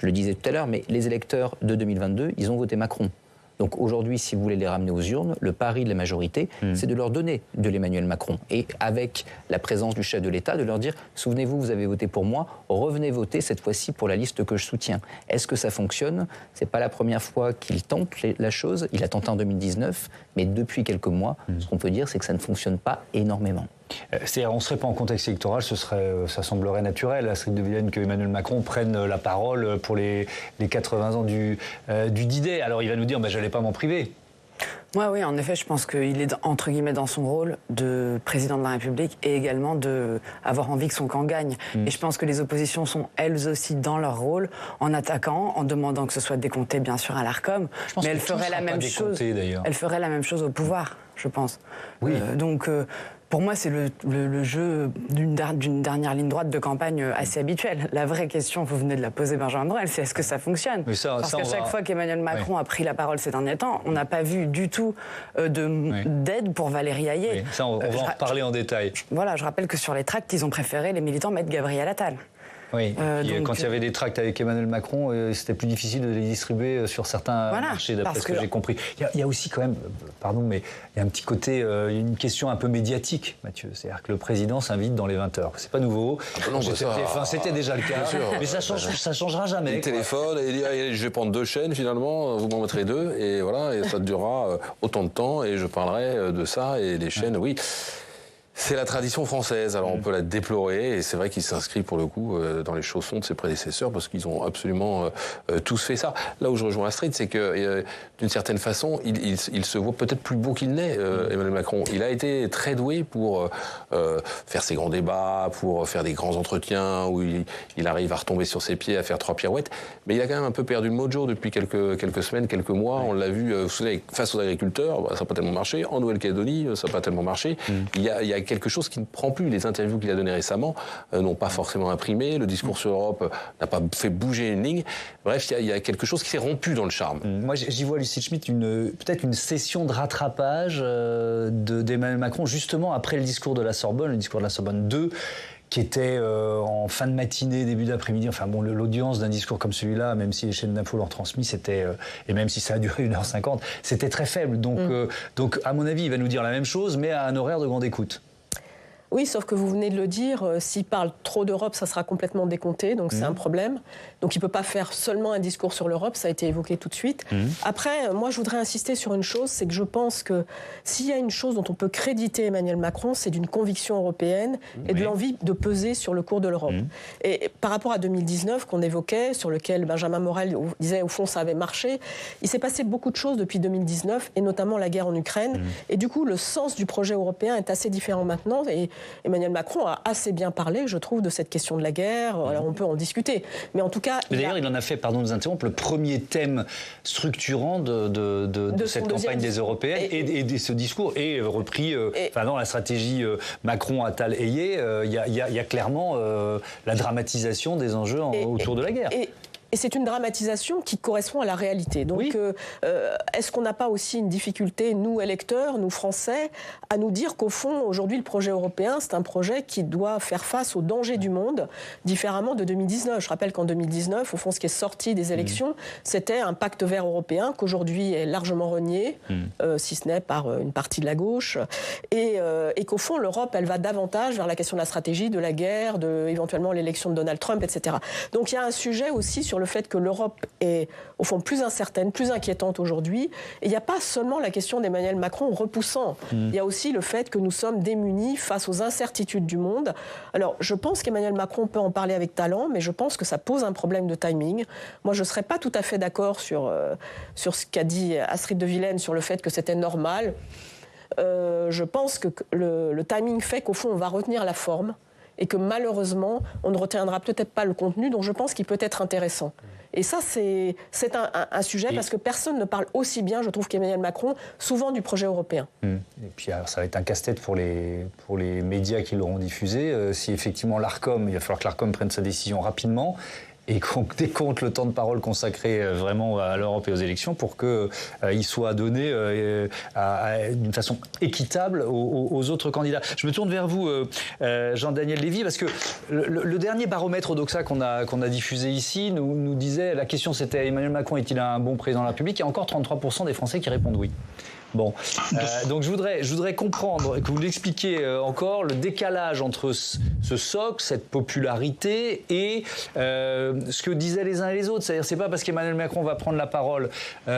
Je le disais tout à l'heure, mais les électeurs de 2022, ils ont voté Macron. Donc aujourd'hui, si vous voulez les ramener aux urnes, le pari de la majorité, c'est de leur donner de l'Emmanuel Macron. Et avec la présence du chef de l'État, de leur dire, souvenez-vous, vous avez voté pour moi, revenez voter cette fois-ci pour la liste que je soutiens. Est-ce que ça fonctionne? C'est pas la première fois qu'il tente la chose. Il a tenté en 2019, mais depuis quelques mois, ce qu'on peut dire, c'est que ça ne fonctionne pas énormément. C'est-à-dire, on ne serait pas en contexte électoral, ça semblerait naturel, Astrid de Villene, que Emmanuel Macron prenne la parole pour les 80 ans du D-Day. Alors il va nous dire, je n'allais pas m'en priver. Oui, en effet, je pense qu'il est, entre guillemets, dans son rôle de président de la République et également d'avoir envie que son camp gagne. Et je pense que les oppositions sont, elles aussi, dans leur rôle, en attaquant, en demandant que ce soit décompté, bien sûr, à l'Arcom. Mais elle ferait la même chose. Elle ferait la même chose au pouvoir, je pense. Oui. Pour moi, c'est le jeu d'une dernière ligne droite de campagne assez habituelle. La vraie question, vous venez de la poser, Benjamin Morel, c'est est-ce que ça fonctionne? Parce qu'à chaque fois qu'Emmanuel Macron a pris la parole ces derniers temps, on n'a pas vu du tout d'aide pour Valérie Ayé. Oui, ça, on va en reparler en détail. Voilà, je rappelle que sur les tracts, ils ont préféré, les militants, mettre Gabriel Attal. Oui, quand il y avait des tracts avec Emmanuel Macron, c'était plus difficile de les distribuer sur certains marchés, d'après ce que j'ai compris. Il y a aussi quand même, pardon, mais il y a un petit côté, une question un peu médiatique, Mathieu. C'est-à-dire que le président s'invite dans les 20h. C'est pas nouveau. C'était déjà le cas. Mais ça changera jamais. Il téléphone et il dit, je vais prendre 2 chaînes finalement, vous m'en mettrez 2, et voilà, et ça durera autant de temps, et je parlerai de ça, et les chaînes, oui. C'est la tradition française, alors on peut la déplorer, et c'est vrai qu'il s'inscrit pour le coup dans les chaussons de ses prédécesseurs, parce qu'ils ont absolument tous fait ça. Là où je rejoins Astrid, c'est que d'une certaine façon, il se voit peut-être plus beau qu'il n'est, Emmanuel Macron. Il a été très doué pour faire ses grands débats, pour faire des grands entretiens, où il arrive à retomber sur ses pieds, à faire 3 pirouettes, mais il a quand même un peu perdu le mojo depuis quelques semaines, quelques mois. On l'a vu, vous savez, face aux agriculteurs, ça n'a pas tellement marché. En Nouvelle-Calédonie, ça n'a pas tellement marché. Il y a quelque chose qui ne prend plus. Les interviews qu'il a données récemment n'ont pas forcément imprimé. Le discours sur l'Europe n'a pas fait bouger une ligne. Bref, il y a quelque chose qui s'est rompu dans le charme. Moi, j'y vois, Lucie Schmitt, peut-être une session de rattrapage d'Emmanuel Macron, justement après le discours de la Sorbonne, le discours de la Sorbonne 2, qui était en fin de matinée, début d'après-midi. Enfin bon, l'audience d'un discours comme celui-là, même si les chaînes d'infos l'ont transmis, c'était, et même si ça a duré 1h50, c'était très faible. Donc, à mon avis, il va nous dire la même chose, mais à un horaire de grande écoute. Oui, sauf que vous venez de le dire, s'il parle trop d'Europe, ça sera complètement décompté, donc c'est un problème. Donc il ne peut pas faire seulement un discours sur l'Europe, ça a été évoqué tout de suite. Après, moi je voudrais insister sur une chose, c'est que je pense que s'il y a une chose dont on peut créditer Emmanuel Macron, c'est d'une conviction européenne et de l'envie de peser sur le cours de l'Europe. Et par rapport à 2019 qu'on évoquait, sur lequel Benjamin Morel disait au fond ça avait marché, il s'est passé beaucoup de choses depuis 2019, et notamment la guerre en Ukraine. Et du coup, le sens du projet européen est assez différent maintenant, et Emmanuel Macron a assez bien parlé, je trouve, de cette question de la guerre. Alors on peut en discuter, mais en tout cas... D'ailleurs, il en a fait, pardon de nous interrompre, le premier thème structurant de cette campagne des Européennes et de ce discours est repris dans la stratégie Macron-Attal-Hayé. Il y a clairement la dramatisation des enjeux autour de la guerre. Et c'est une dramatisation qui correspond à la réalité. Donc, est-ce qu'on n'a pas aussi une difficulté, nous électeurs, nous Français, à nous dire qu'au fond, aujourd'hui, le projet européen, c'est un projet qui doit faire face aux dangers du monde, différemment de 2019. Je rappelle qu'en 2019, au fond, ce qui est sorti des élections, c'était un pacte vert européen qu'aujourd'hui est largement renié, si ce n'est par une partie de la gauche, et qu'au fond, l'Europe, elle va davantage vers la question de la stratégie, de la guerre, éventuellement l'élection de Donald Trump, etc. Donc, il y a un sujet aussi sur le fait que l'Europe est, au fond, plus incertaine, plus inquiétante aujourd'hui. Et il n'y a pas seulement la question d'Emmanuel Macron repoussant. Il y a aussi le fait que nous sommes démunis face aux incertitudes du monde. Alors, je pense qu'Emmanuel Macron peut en parler avec talent, mais je pense que ça pose un problème de timing. Moi, je ne serais pas tout à fait d'accord sur ce qu'a dit Astrid de Villene sur le fait que c'était normal. Je pense que le timing fait qu'au fond, on va retenir la forme, et que malheureusement, on ne retiendra peut-être pas le contenu dont je pense qu'il peut être intéressant. Et ça, c'est un sujet parce que personne ne parle aussi bien, je trouve, qu'Emmanuel Macron, souvent du projet européen. Et puis alors, ça va être un casse-tête pour les médias qui l'auront diffusé. Si effectivement l'Arcom, il va falloir que l'Arcom prenne sa décision rapidement, et qu'on décompte le temps de parole consacré vraiment à l'Europe et aux élections pour qu'il soit donné d'une façon équitable aux autres candidats. Je me tourne vers vous, Jean-Daniel Lévy, parce que le dernier baromètre Odoxa qu'on a diffusé ici nous disait, la question c'était Emmanuel Macron est-il un bon président de la République ? Il y a encore 33% des Français qui répondent oui. Bon, donc je voudrais comprendre, que vous l'expliquiez encore, le décalage entre ce socle, cette popularité et ce que disaient les uns et les autres. C'est-à-dire, c'est pas parce qu'Emmanuel Macron va prendre la parole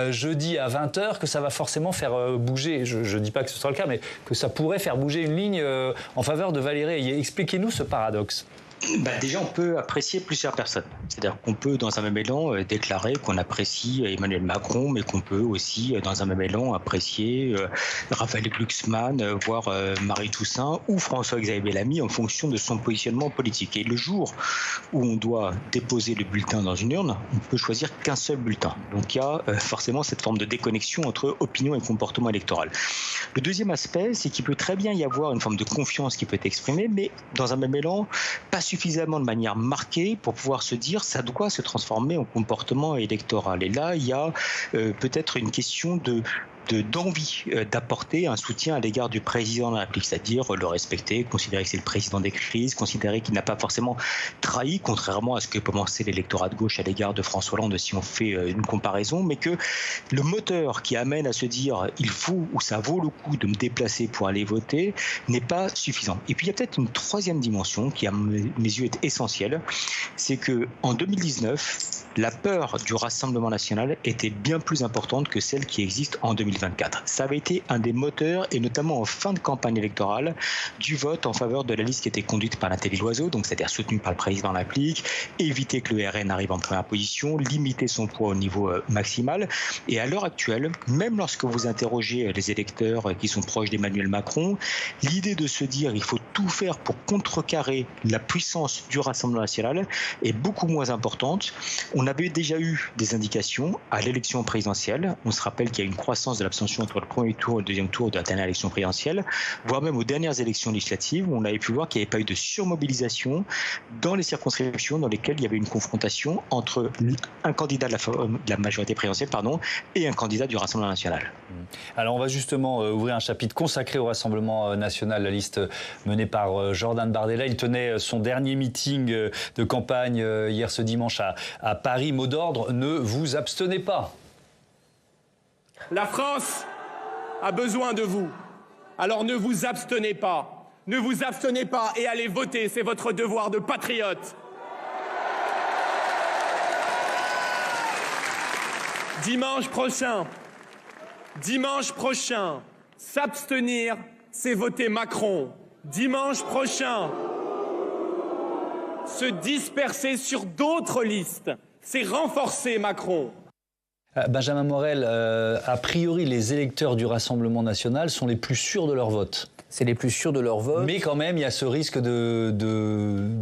jeudi à 20h que ça va forcément faire bouger, je dis pas que ce sera le cas, mais que ça pourrait faire bouger une ligne en faveur de Valérie Ayé. Expliquez-nous ce paradoxe. Déjà, on peut apprécier plusieurs personnes. C'est-à-dire qu'on peut, dans un même élan, déclarer qu'on apprécie Emmanuel Macron, mais qu'on peut aussi, dans un même élan, apprécier Raphaël Glucksmann, voire Marie Toussaint ou François-Xavier Bellamy en fonction de son positionnement politique. Et le jour où on doit déposer le bulletin dans une urne, on ne peut choisir qu'un seul bulletin. Donc il y a forcément cette forme de déconnexion entre opinion et comportement électoral. Le deuxième aspect, c'est qu'il peut très bien y avoir une forme de confiance qui peut être exprimée, mais dans un même élan, pas suffisamment de manière marquée pour pouvoir se dire ça doit se transformer en comportement électoral. Et là, il y a peut-être une question d'envie d'apporter un soutien à l'égard du président de la République, c'est-à-dire le respecter, considérer que c'est le président des crises, considérer qu'il n'a pas forcément trahi, contrairement à ce que peut penser l'électorat de gauche à l'égard de François Hollande si on fait une comparaison, mais que le moteur qui amène à se dire il faut ou ça vaut le coup de me déplacer pour aller voter n'est pas suffisant. Et puis il y a peut-être une troisième dimension qui à mes yeux est essentielle, c'est que en 2019, la peur du Rassemblement national était bien plus importante que celle qui existe en 2024. Ça avait été un des moteurs, et notamment en fin de campagne électorale, du vote en faveur de la liste qui était conduite par Nathalie Loiseau, donc c'est-à-dire soutenue par le président de la République, éviter que le RN arrive en première position, limiter son poids au niveau maximal. Et à l'heure actuelle, même lorsque vous interrogez les électeurs qui sont proches d'Emmanuel Macron, l'idée de se dire il faut tout faire pour contrecarrer la puissance du Rassemblement national est beaucoup moins importante. On avait déjà eu des indications à l'élection présidentielle. On se rappelle qu'il y a une croissance de l'abstention entre le premier tour et le deuxième tour de la dernière élection présidentielle, voire même aux dernières élections législatives, où on avait pu voir qu'il n'y avait pas eu de surmobilisation dans les circonscriptions dans lesquelles il y avait une confrontation entre un candidat de la majorité présidentielle et un candidat du Rassemblement national. Alors on va justement ouvrir un chapitre consacré au Rassemblement national, la liste menée par Jordan Bardella. Il tenait son dernier meeting de campagne hier ce dimanche à Paris. Mot d'ordre, ne vous abstenez pas. La France a besoin de vous. Alors ne vous abstenez pas. Ne vous abstenez pas et allez voter. C'est votre devoir de patriote. Dimanche prochain, s'abstenir, c'est voter Macron. Dimanche prochain, se disperser sur d'autres listes, c'est renforcer Macron. Benjamin Morel, a priori, les électeurs du Rassemblement national sont les plus sûrs de leur vote. C'est les plus sûrs de leur vote. Mais quand même, il y a ce risque de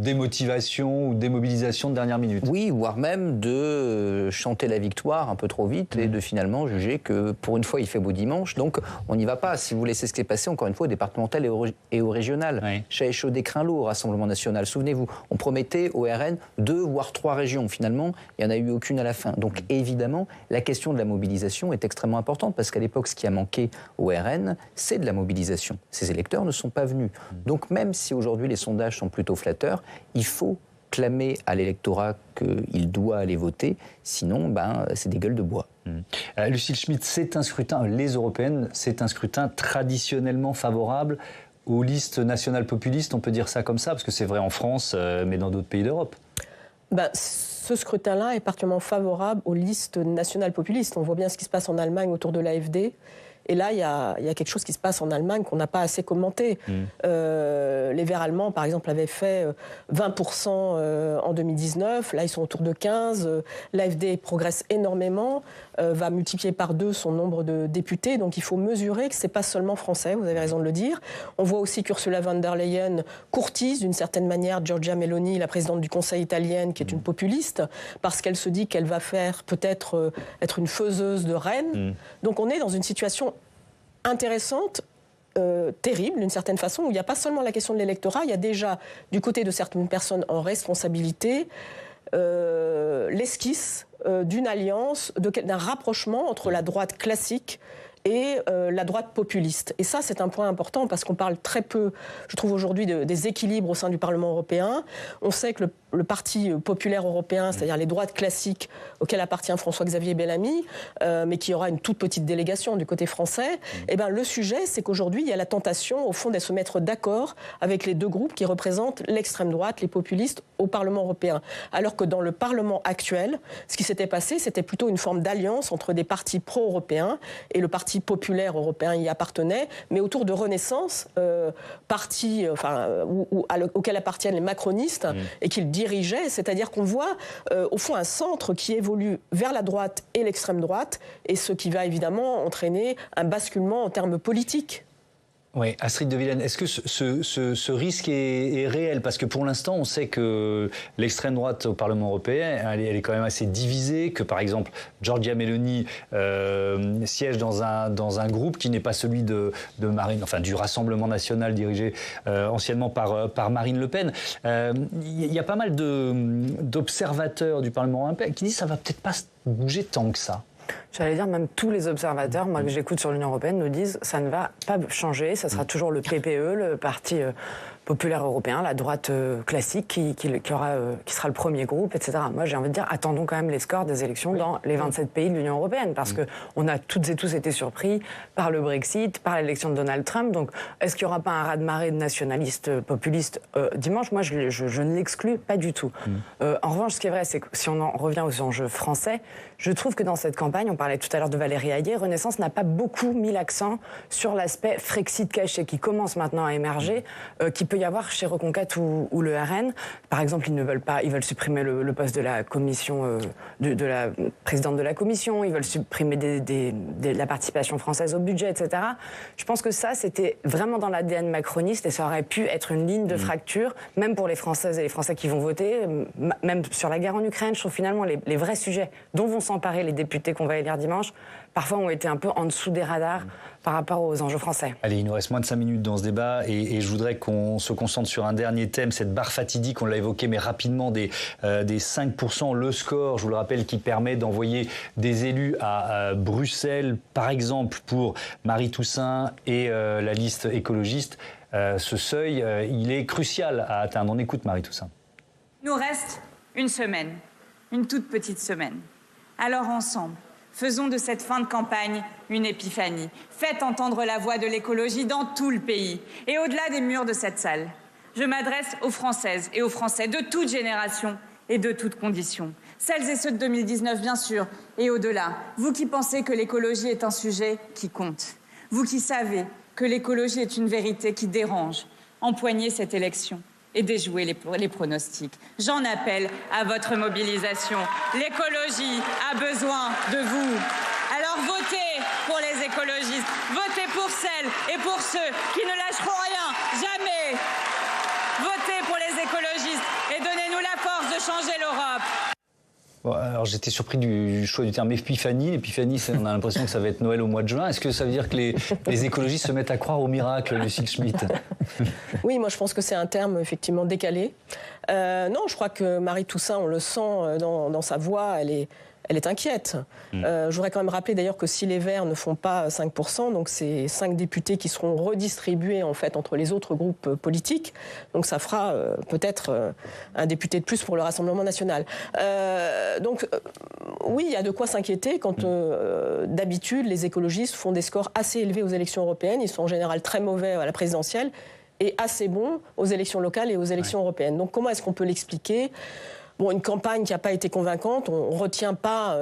démotivation ou démobilisation de dernière minute. Oui, voire même de chanter la victoire un peu trop vite et de finalement juger que pour une fois, il fait beau dimanche. Donc, on n'y va pas. Si vous laissez ce qui est passé, encore une fois, au départemental et au régional. Oui. Chat chaud des crins lourds au Rassemblement national. Souvenez-vous, on promettait au RN 2 voire 3 régions. Finalement, il n'y en a eu aucune à la fin. Donc, évidemment, la question de la mobilisation est extrêmement importante parce qu'à l'époque, ce qui a manqué au RN, c'est de la mobilisation. Ces électeurs ne sont pas venus. Donc même si aujourd'hui les sondages sont plutôt flatteurs, il faut clamer à l'électorat qu'il doit aller voter, sinon c'est des gueules de bois. Lucille Schmitt, c'est un scrutin, les européennes, c'est un scrutin traditionnellement favorable aux listes nationales populistes, on peut dire ça comme ça, parce que c'est vrai en France, mais dans d'autres pays d'Europe. Ce scrutin-là est particulièrement favorable aux listes nationales populistes. On voit bien ce qui se passe en Allemagne autour de l'AfD. Et là, il y a quelque chose qui se passe en Allemagne qu'on n'a pas assez commenté. Les Verts allemands, par exemple, avaient fait 20% en 2019. Là, ils sont autour de 15%. L'AfD progresse énormément, va multiplier par 2 son nombre de députés. Donc, il faut mesurer que ce n'est pas seulement français, vous avez raison de le dire. On voit aussi qu'Ursula von der Leyen courtise, d'une certaine manière, Giorgia Meloni, la présidente du Conseil italienne, qui est une populiste, parce qu'elle se dit qu'elle va faire peut-être être une faiseuse de reine. Donc, on est dans une situation intéressante, terrible d'une certaine façon, où il n'y a pas seulement la question de l'électorat, il y a déjà, du côté de certaines personnes en responsabilité, l'esquisse d'une alliance, d'un rapprochement entre la droite classique et la droite populiste. Et ça, c'est un point important parce qu'on parle très peu, je trouve aujourd'hui, des équilibres au sein du Parlement européen. On sait que le Parti populaire européen, c'est-à-dire les droites classiques auxquelles appartient François-Xavier Bellamy, mais qui aura une toute petite délégation du côté français, le sujet, c'est qu'aujourd'hui, il y a la tentation, au fond, de se mettre d'accord avec les deux groupes qui représentent l'extrême droite, les populistes, au Parlement européen. Alors que dans le Parlement actuel, ce qui s'était passé, c'était plutôt une forme d'alliance entre des partis pro-européens et le Parti populaire européen y appartenait, mais autour de Renaissance, parti auquel appartiennent les macronistes et qu'ils dirigeaient, c'est-à-dire qu'on voit au fond un centre qui évolue vers la droite et l'extrême droite, et ce qui va évidemment entraîner un basculement en termes politiques. Oui, Astrid de Villaine, est-ce que ce risque est réel? Parce que pour l'instant, on sait que l'extrême droite au Parlement européen, elle est quand même assez divisée, que par exemple, Giorgia Meloni siège dans un groupe qui n'est pas celui de Marine, enfin du Rassemblement national dirigé anciennement par Marine Le Pen. Il y a pas mal d'observateurs du Parlement européen qui disent que ça va peut-être pas bouger tant que ça. J'allais dire, même tous les observateurs, moi que j'écoute sur l'Union européenne, nous disent ça ne va pas changer, ça sera toujours le PPE, le parti populaire européen, la droite classique, qui sera le premier groupe, etc. Moi, j'ai envie de dire, attendons quand même les scores des élections dans les 27 pays de l'Union européenne, parce qu'on a toutes et tous été surpris par le Brexit, par l'élection de Donald Trump. Donc, est-ce qu'il n'y aura pas un raz-de-marée de nationalistes populistes dimanche? Moi, je ne l'exclus pas du tout. En revanche, ce qui est vrai, c'est que si on en revient aux enjeux français, je trouve que dans cette campagne, on parlait tout à l'heure de Valérie Hayé, Renaissance n'a pas beaucoup mis l'accent sur l'aspect Frexit caché qui commence maintenant à émerger, qui peut y avoir chez Reconquête ou le RN. Par exemple, ils veulent supprimer le poste de la commission, de la présidente de la commission, ils veulent supprimer la participation française au budget, etc. Je pense que ça, c'était vraiment dans l'ADN macroniste et ça aurait pu être une ligne de fracture, même pour les Françaises et les Français qui vont voter, même sur la guerre en Ukraine. Je trouve finalement les vrais sujets dont vont s'emparer les députés qu'on va élire dimanche, parfois ont été un peu en dessous des radars par rapport aux enjeux français. Allez, il nous reste moins de 5 minutes dans ce débat et je voudrais qu'on se concentre sur un dernier thème, cette barre fatidique, on l'a évoqué, mais rapidement, des 5%, le score, je vous le rappelle, qui permet d'envoyer des élus à Bruxelles, par exemple pour Marie Toussaint et la liste écologiste. Ce seuil, il est crucial à atteindre. On écoute Marie Toussaint. Il nous reste une semaine, une toute petite semaine. Alors ensemble, faisons de cette fin de campagne une épiphanie. Faites entendre la voix de l'écologie dans tout le pays et au-delà des murs de cette salle. Je m'adresse aux Françaises et aux Français de toute génération et de toutes conditions. Celles et ceux de 2019, bien sûr, et au-delà. Vous qui pensez que l'écologie est un sujet qui compte. Vous qui savez que l'écologie est une vérité qui dérange. Empoignez cette élection et déjouer les pronostics. J'en appelle à votre mobilisation. L'écologie a besoin de vous. Alors votez pour les écologistes, votez pour celles et pour ceux qui ne lâcheront rien, jamais. Votez pour les écologistes et donnez-nous la force de changer l'Europe. Bon, alors j'étais surpris du choix du terme épiphanie. L'épiphanie, on a l'impression que ça va être Noël au mois de juin. Est-ce que ça veut dire que les écologistes se mettent à croire au miracle, Lucie Schmitt? Oui, moi je pense que c'est un terme effectivement décalé. Non, je crois que Marie Toussaint, on le sent dans sa voix, elle est inquiète. Je voudrais quand même rappeler d'ailleurs que si les Verts ne font pas 5%, donc c'est 5 députés qui seront redistribués en fait entre les autres groupes politiques. Donc ça fera peut-être un député de plus pour le Rassemblement national. Oui, il y a de quoi s'inquiéter quand d'habitude les écologistes font des scores assez élevés aux élections européennes. Ils sont en général très mauvais à la présidentielle et assez bons aux élections locales et aux élections européennes. Donc comment est-ce qu'on peut l'expliquer ? Bon, une campagne qui n'a pas été convaincante, on ne retient pas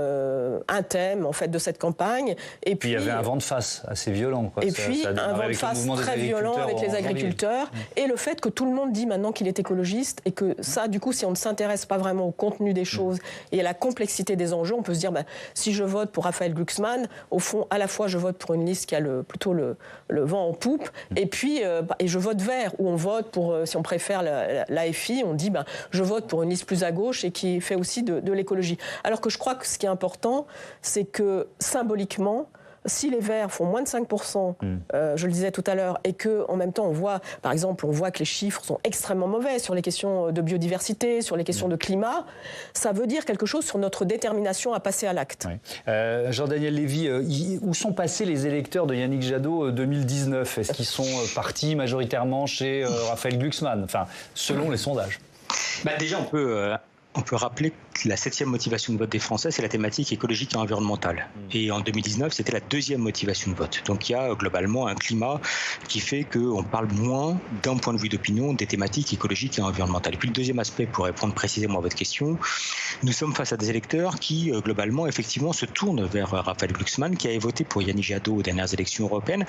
un thème en fait de cette campagne. Et puis il y avait un vent de face assez violent. Et puis un vent de face très violent avec les agriculteurs. Et le fait que tout le monde dit maintenant qu'il est écologiste et que ça, du coup, si on ne s'intéresse pas vraiment au contenu des choses et à la complexité des enjeux, on peut se dire, si je vote pour Raphaël Glucksmann, au fond, à la fois je vote pour une liste qui a plutôt le vent en poupe, et puis et je vote vert, ou on vote pour, si on préfère l'AFI, on dit, je vote pour une liste plus à gauche et qui fait aussi de l'écologie. Alors que je crois que ce qui est important, c'est que symboliquement, si les Verts font moins de 5%, je le disais tout à l'heure, et qu'en même temps, on voit que les chiffres sont extrêmement mauvais sur les questions de biodiversité, sur les questions de climat, ça veut dire quelque chose sur notre détermination à passer à l'acte. Oui. Jean-Daniel Lévy, où sont passés les électeurs de Yannick Jadot 2019 ? Est-ce qu'ils sont partis majoritairement chez Raphaël Glucksmann, enfin, selon les sondages ? Déjà, on peut rappeler que la 7e motivation de vote des Français, c'est la thématique écologique et environnementale. Et en 2019, c'était la 2e motivation de vote. Donc il y a globalement un climat qui fait qu'on parle moins, d'un point de vue d'opinion, des thématiques écologiques et environnementales. Et puis le deuxième aspect, pour répondre précisément à votre question, nous sommes face à des électeurs qui, globalement, effectivement, se tournent vers Raphaël Glucksmann, qui avait voté pour Yannick Jadot aux dernières élections européennes.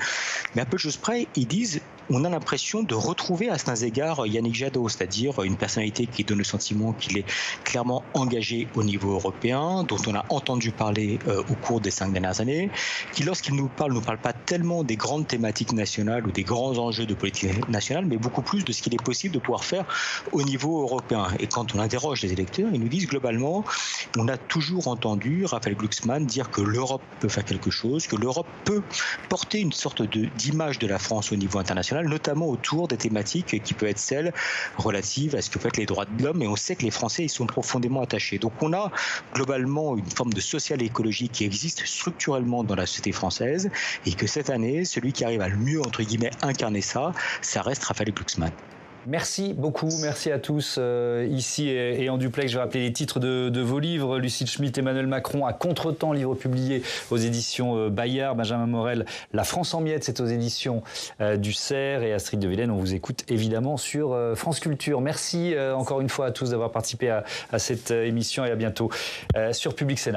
Mais à peu de choses près, ils disent, on a l'impression de retrouver à certains égards Yannick Jadot, c'est-à-dire une personnalité qui donne le sentiment qu'il est clairement engagé au niveau européen, dont on a entendu parler au cours des 5 dernières années, qui lorsqu'il nous parle pas tellement des grandes thématiques nationales ou des grands enjeux de politique nationale, mais beaucoup plus de ce qu'il est possible de pouvoir faire au niveau européen. Et quand on interroge les électeurs, ils nous disent globalement, on a toujours entendu Raphaël Glucksmann dire que l'Europe peut faire quelque chose, que l'Europe peut porter une sorte d'image de la France au niveau international, notamment autour des thématiques qui peuvent être celles relatives à ce que peuvent être les droits de l'homme, et on sait que les Français y sont profondément attachés. Donc on a globalement une forme de social-écologie qui existe structurellement dans la société française, et que cette année, celui qui arrive à le mieux, entre guillemets, incarner ça reste Raphaël Glucksmann. Merci beaucoup, merci à tous ici et en duplex. Je vais rappeler les titres de vos livres. Lucile Schmitt, Emmanuel Macron à Contretemps, livre publié aux éditions Bayard. Benjamin Morel, La France en miettes, c'est aux éditions du Cerf. Et Astrid de Villaine, on vous écoute évidemment sur France Culture. Merci encore une fois à tous d'avoir participé à cette émission et à bientôt sur Public Sénat.